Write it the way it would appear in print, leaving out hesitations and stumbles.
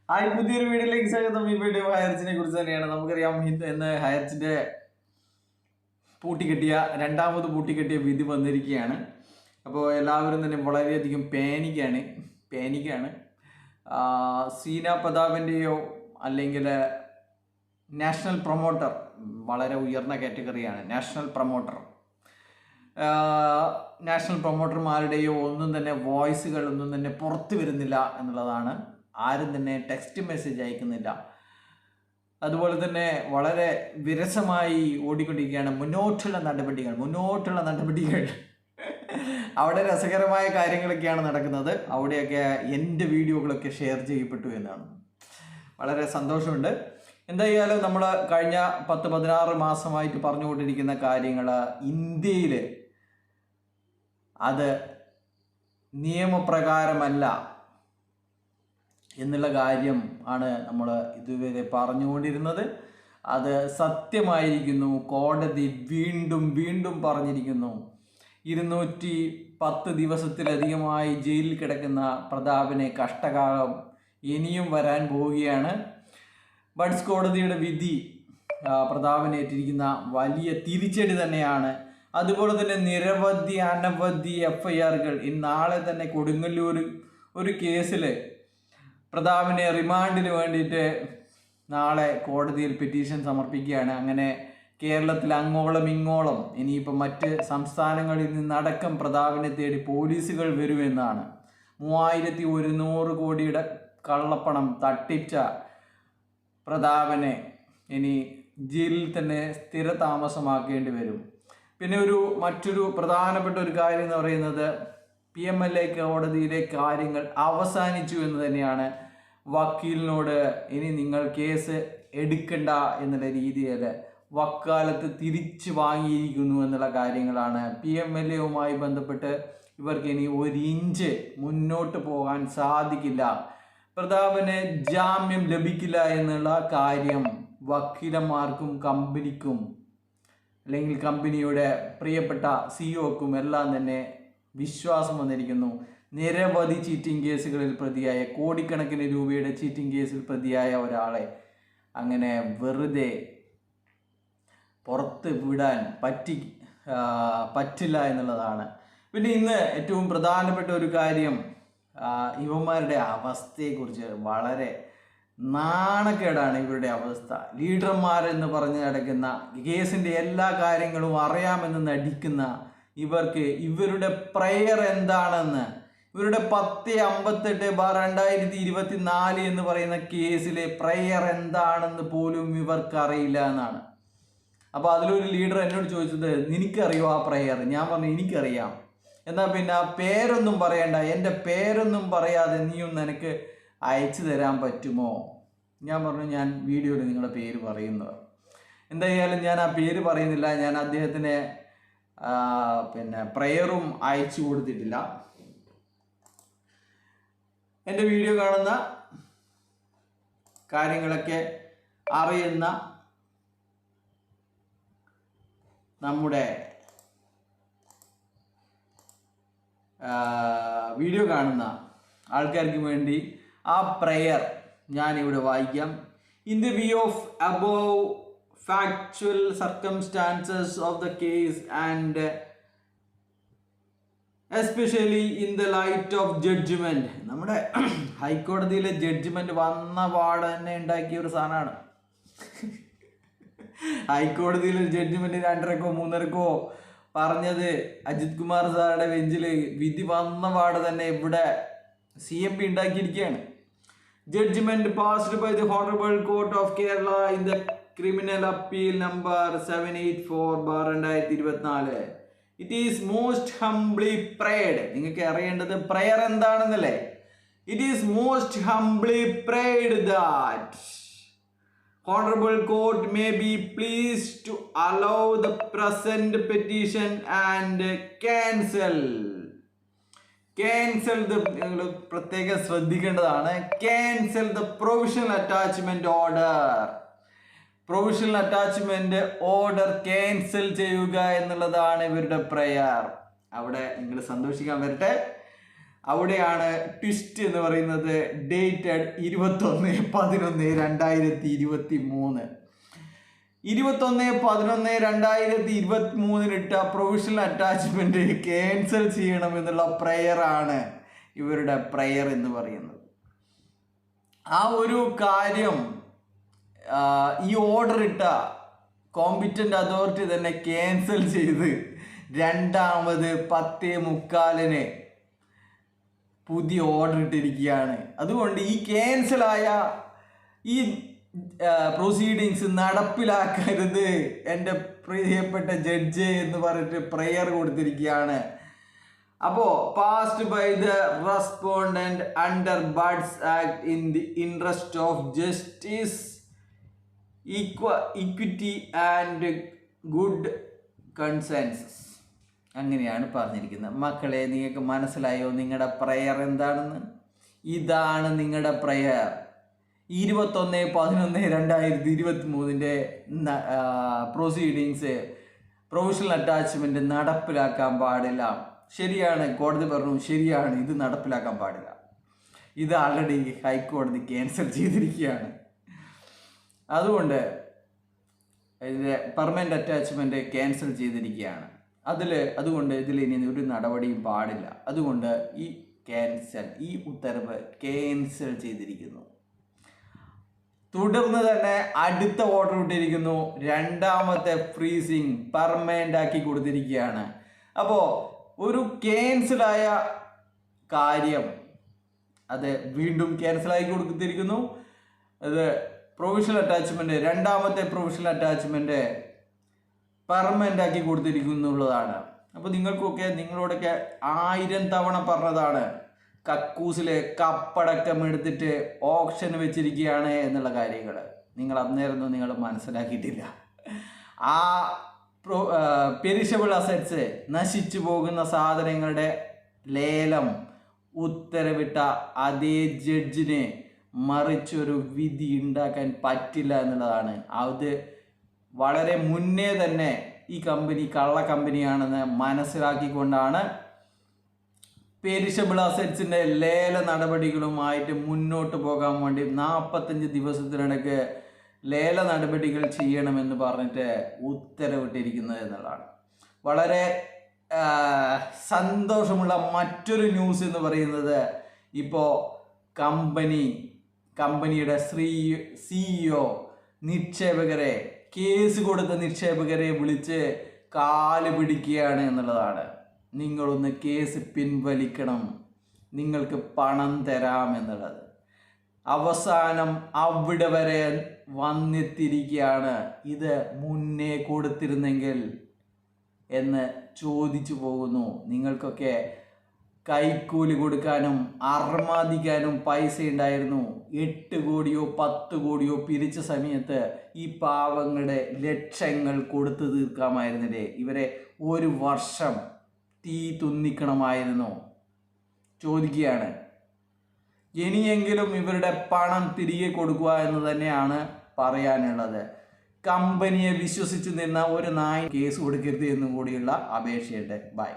പുതിയൊരു വീഡിയോയിലേക്ക് സ്വാഗതം. ഈ വീഡിയോ ഹയർച്ചിനെ കുറിച്ച് തന്നെയാണ്. നമുക്കറിയാം ഇന്ന് ഹയർച്ചിന്റെ രണ്ടാമത് പൂട്ടിക്കെട്ടിയ വിധി വന്നിരിക്കുകയാണ്. അപ്പോൾ എല്ലാവരും തന്നെ വളരെയധികം പാനിക്കാണ്. സീന പ്രതാപിൻ്റെയോ അല്ലെങ്കിൽ നാഷണൽ പ്രൊമോട്ടർ, വളരെ ഉയർന്ന കാറ്റഗറിയാണ് നാഷണൽ പ്രൊമോട്ടർമാരുടെയോ ഒന്നും തന്നെ വോയിസുകൾ ഒന്നും തന്നെ പുറത്തു വരുന്നില്ല എന്നുള്ളതാണ്. ആരും തന്നെ ടെക്സ്റ്റ് മെസ്സേജ് അയക്കുന്നില്ല. അതുപോലെ തന്നെ വളരെ വിരസമായി ഓടിക്കൊണ്ടിരിക്കുകയാണ് മുന്നോട്ടുള്ള നടപടികൾ. അവിടെ രസകരമായ കാര്യങ്ങളൊക്കെയാണ് നടക്കുന്നത്. അവിടെയൊക്കെ എൻ്റെ വീഡിയോകളൊക്കെ ഷെയർ ചെയ്യപ്പെട്ടു എന്നാണ്. വളരെ സന്തോഷമുണ്ട്. എന്തായാലും നമ്മൾ കഴിഞ്ഞ 10-16 മാസമായിട്ട് പറഞ്ഞുകൊണ്ടിരിക്കുന്ന കാര്യങ്ങൾ ഇന്ത്യയിൽ അത് നിയമപ്രകാരമല്ല എന്നുള്ള കാര്യം ആണ് നമ്മൾ ഇതുവരെ പറഞ്ഞുകൊണ്ടിരുന്നത്. അത് സത്യമായിരിക്കുന്നു. കോടതി വീണ്ടും പറഞ്ഞിരിക്കുന്നു. 210 ദിവസത്തിലധികമായി ജയിലിൽ കിടക്കുന്ന പ്രതാപിനെ കഷ്ടകാലം ഇനിയും വരാൻ പോവുകയാണ്. ബഡ്സ് കോടതിയുടെ വിധി പ്രതാപിനേറ്റിരിക്കുന്ന വലിയ തിരിച്ചടി തന്നെയാണ്. അതുപോലെ തന്നെ അനവധി FIRകൾ നാളെ തന്നെ കൊടുങ്ങല്ലൂർ ഒരു കേസിൽ പ്രതാപിനെ റിമാൻഡിന് വേണ്ടിയിട്ട് നാളെ കോടതിയിൽ പെറ്റീഷൻ സമർപ്പിക്കുകയാണ്. അങ്ങനെ കേരളത്തിൽ അങ്ങോളം ഇങ്ങോളം ഇനിയിപ്പോൾ മറ്റ് സംസ്ഥാനങ്ങളിൽ നിന്നടക്കം പ്രതാപിനെ തേടി പോലീസുകൾ വരുമെന്നാണ്. 3100 കോടിയുടെ കള്ളപ്പണം തട്ടിച്ച പ്രതാപനെ ഇനി ജയിലിൽ തന്നെ സ്ഥിര താമസമാക്കേണ്ടി വരും. പിന്നെ മറ്റൊരു പ്രധാനപ്പെട്ട ഒരു കാര്യം എന്ന് പറയുന്നത് PMLA കോടതിയിലെ കാര്യങ്ങൾ അവസാനിച്ചു എന്ന് തന്നെയാണ്. വക്കീലിനോട് ഇനി നിങ്ങൾ കേസ് എടുക്കണ്ട എന്നുള്ള രീതിയിൽ വക്കാലത്ത് തിരിച്ചു വാങ്ങിയിരിക്കുന്നു എന്നുള്ള കാര്യങ്ങളാണ്. PMLAയുമായി ബന്ധപ്പെട്ട് ഇവർക്ക് ഇനി 1 ഇഞ്ച് മുന്നോട്ട് പോകാൻ സാധിക്കില്ല. പ്രതാപന് ജാമ്യം ലഭിക്കില്ല എന്നുള്ള കാര്യം വക്കീലന്മാർക്കും കമ്പനിക്കും അല്ലെങ്കിൽ കമ്പനിയുടെ പ്രിയപ്പെട്ട CEOക്കും എല്ലാം തന്നെ വിശ്വാസം വന്നിരിക്കുന്നു. നിരവധി ചീറ്റിംഗ് കേസുകളിൽ പ്രതിയായ, കോടിക്കണക്കിന് രൂപയുടെ ചീറ്റിംഗ് കേസിൽ പ്രതിയായ ഒരാളെ അങ്ങനെ വെറുതെ പുറത്ത് വിടാൻ പറ്റില്ല എന്നുള്ളതാണ്. പിന്നെ ഇന്ന് ഏറ്റവും പ്രധാനപ്പെട്ട ഒരു കാര്യം, ഇവന്മാരുടെ അവസ്ഥയെക്കുറിച്ച് വളരെ നാണക്കേടാണ് ഇവരുടെ അവസ്ഥ. ലീഡർമാരെന്ന് പറഞ്ഞ് നടക്കുന്ന, കേസിൻ്റെ എല്ലാ കാര്യങ്ങളും അറിയാമെന്ന് നടിക്കുന്ന ഇവർക്ക് ഇവരുടെ പ്രയർ എന്താണെന്ന്, ഇവരുടെ 1058/2024 എന്ന് പറയുന്ന കേസിലെ പ്രയർ എന്താണെന്ന് പോലും ഇവർക്കറിയില്ല എന്നാണ്. അപ്പോൾ അതിലൊരു ലീഡർ എന്നോട് ചോദിച്ചത്, നിനക്കറിയോ ആ പ്രയർ? ഞാൻ പറഞ്ഞു എനിക്കറിയാം. എന്നാൽ പിന്നെ ആ പേരൊന്നും പറയണ്ട, എൻ്റെ പേരൊന്നും പറയാതെ നീയൊന്ന് എനിക്ക് അയച്ചു തരാൻ പറ്റുമോ? ഞാൻ പറഞ്ഞു ഞാൻ വീഡിയോയിൽ നിങ്ങളുടെ പേര് പറയുന്നത്. എന്തായാലും ഞാൻ ആ പേര് പറയുന്നില്ല. ഞാൻ അദ്ദേഹത്തിന് പ്രയറും അയച്ചു കൊടുത്തിട്ടില്ല. എൻ്റെ വീഡിയോ കാണുന്ന കാര്യങ്ങളൊക്കെ അറിയുന്ന നമ്മുടെ വീഡിയോ കാണുന്ന ആൾക്കാർക്ക് വേണ്ടി ആ പ്രയർ ഞാനിവിടെ വായിക്കാം. In the view of above factual circumstances of the case and especially in the light of judgment. നമ്മുടെ ഹൈക്കോടതിയിലെ ജഡ്ജ്മെന്റ് വന്ന പാട് തന്നെ ഉണ്ടാക്കിയ ഒരു സാധനമാണ്. ഹൈക്കോടതിയിലെ ജഡ്ജ്മെന്റ് 2:30-കോ 3:30-കോ പറഞ്ഞത് അജിത് കുമാർ സാറുടെ ബെഞ്ചിൽ വിധി വന്ന പാട് തന്നെ ഇവിടെ CMP ഉണ്ടാക്കിയിരിക്കുകയാണ്. Judgment passed by the honourable court of Kerala in the criminal appeal number 784/2024. It is most humbly prayed. നിങ്ങൾക്ക് അറിയേണ്ടത് പ്രയർ എന്താണെന്നല്ലേ? It is most humbly prayed that honourable court may be pleased to allow the present petition and cancel നിങ്ങൾ പ്രത്യേകം ശ്രദ്ധിക്കേണ്ടതാണ്. Cancel the provisional attachment order cancel ചെയ്യുക എന്നുള്ളതാണ് ഇവരുടെ prayer. അവിടെ നിങ്ങൾ സന്തോഷിക്കാൻ വരട്ടെ. അവിടെയാണ് ട്വിസ്റ്റ് എന്ന് പറയുന്നത്. ഡേറ്റഡ് 21/11/2023. 21/11/2023 പ്രൊവിഷണൽ അറ്റാച്ച്മെന്റ് ക്യാൻസൽ ചെയ്യണം എന്നുള്ള പ്രയറാണ് ഇവരുടെ പ്രയർ എന്ന് പറയുന്നത്. ആ ഒരു കാര്യം ഈ ഓർഡർ ഇട്ട കോമ്പിറ്റന്റ് അതോറിറ്റി തന്നെ ക്യാൻസൽ ചെയ്ത് രണ്ടാമത് 10:45 പുതിയ ഓർഡർ ഇട്ടിരിക്കുകയാണ്. അതുകൊണ്ട് ഈ ക്യാൻസലായ ഈ പ്രൊസീഡിങ്സ് നടപ്പിലാക്കരുത് എൻ്റെ പ്രിയപ്പെട്ട ജഡ്ജ് എന്ന് പറഞ്ഞിട്ട് പ്രയർ കൊടുത്തിരിക്കുകയാണ്. അപ്പോൾ passed by the respondent under buds act in the interest of justice, equity and good consensus. അങ്ങനെയാണ് പറഞ്ഞിരിക്കുന്നത്. മക്കളെ, നിങ്ങൾക്ക് മനസ്സിലായോ നിങ്ങളുടെ പ്രയർ എന്താണെന്ന്? ഇതാണ് നിങ്ങളുടെ പ്രയർ. 21/11/2023 പ്രൊസീഡിങ്സ് പ്രൊവിഷണൽ അറ്റാച്ച്മെന്റ് നടപ്പിലാക്കാൻ പാടില്ല. ശരിയാണ്, കോടതി പറഞ്ഞു, ശരിയാണ്, ഇത് നടപ്പിലാക്കാൻ പാടില്ല. ഇത് ആൾറെഡി ഹൈക്കോടതി ക്യാൻസൽ ചെയ്തിരിക്കുകയാണ്. അതുകൊണ്ട് ഇതിൻ്റെ പെർമനൻ്റ് അറ്റാച്ച്മെന്റ് ക്യാൻസൽ ചെയ്തിരിക്കുകയാണ്. അതുകൊണ്ട് ഇതിൽ ഇനി ഒരു നടപടിയും പാടില്ല. അതുകൊണ്ട് ഈ ഉത്തരവ് ക്യാൻസൽ ചെയ്തിരിക്കുന്നു. തുടർന്ന് തന്നെ അടുത്ത ഓർഡർ ഇട്ടിരിക്കുന്നു. രണ്ടാമത്തെ ഫ്രീസിങ് പെർമനൻ്റ് ആക്കി കൊടുത്തിരിക്കുകയാണ്. അപ്പോൾ ഒരു ക്യാൻസലായ കാര്യം അത് വീണ്ടും ക്യാൻസലാക്കി കൊടുത്തിരിക്കുന്നു. അത് പ്രൊവിഷണൽ അറ്റാച്ച്മെന്റ്, രണ്ടാമത്തെ പ്രൊവിഷണൽ അറ്റാച്ച്മെന്റ് പെർമനൻ്റ് ആക്കി കൊടുത്തിരിക്കുന്നുള്ളതാണ്. അപ്പോൾ നിങ്ങളോടൊക്കെ 1000 തവണ പറഞ്ഞതാണ്, കക്കൂസിലെ കപ്പടക്കം എടുത്തിട്ട് ഓപ്ഷൻ വെച്ചിരിക്കുകയാണ് എന്നുള്ള കാര്യങ്ങൾ. നിങ്ങൾ അന്നേരമൊന്നും നിങ്ങൾ മനസ്സിലാക്കിയിട്ടില്ല. ആ പെരിഷബിൾ അസറ്റ്സ്, നശിച്ചു പോകുന്ന സാധനങ്ങളുടെ ലേലം ഉത്തരവിട്ട അതേ ജഡ്ജിന് മറിച്ചൊരു വിധി ഉണ്ടാക്കാൻ പറ്റില്ല എന്നുള്ളതാണ്. അത് വളരെ മുന്നേ തന്നെ ഈ കമ്പനി കള്ള കമ്പനിയാണെന്ന് മനസ്സിലാക്കിക്കൊണ്ടാണ് പെരിഷബിൾ അസറ്റ്സിൻ്റെ ലേല നടപടികളുമായിട്ട് മുന്നോട്ട് പോകാൻ വേണ്ടി 45 ദിവസത്തിനിടയ്ക്ക് ലേല നടപടികൾ ചെയ്യണമെന്ന് പറഞ്ഞിട്ട് ഉത്തരവിട്ടിരിക്കുന്നത് എന്നുള്ളതാണ്. വളരെ സന്തോഷമുള്ള മറ്റൊരു ന്യൂസ് എന്ന് പറയുന്നത്, ഇപ്പോൾ കമ്പനിയുടെ CEO നിക്ഷേപകരെ, കേസ് കൊടുത്ത നിക്ഷേപകരെ വിളിച്ച് കാല് പിടിക്കുകയാണ് എന്നുള്ളതാണ്. നിങ്ങളൊന്ന് കേസ് പിൻവലിക്കണം, നിങ്ങൾക്ക് പണം തരാം എന്നുള്ളത്. അവസാനം അവിടെ വരെ വന്നെത്തിയിരിക്കുകയാണ്. ഇത് മുന്നേ കൊടുത്തിരുന്നെങ്കിൽ എന്ന് ചോദിച്ചു പോകുന്നു. നിങ്ങൾക്കൊക്കെ കൈക്കൂലി കൊടുക്കാനും അർമാദിക്കാനും പൈസ ഉണ്ടായിരുന്നു. 8 കോടിയോ 10 കോടിയോ പിരിച്ച സമയത്ത് ഈ പാവങ്ങളുടെ ലക്ഷങ്ങൾ കൊടുത്തു തീർക്കാമായിരുന്നില്ലേ? ഇവരെ 1 വർഷം തീ തുന്നിക്കണമായിരുന്നു. ചോദിക്കുകയാണ്. ഇനിയെങ്കിലും ഇവരുടെ പണം തിരികെ കൊടുക്കുക എന്ന് തന്നെയാണ് പറയാനുള്ളത്. കമ്പനിയെ വിശ്വസിച്ച് നിന്ന ഒരു നായ കേസ് കൊടുക്കരുത് എന്നും കൂടിയുള്ള അപേക്ഷയുണ്ട്. ബൈ.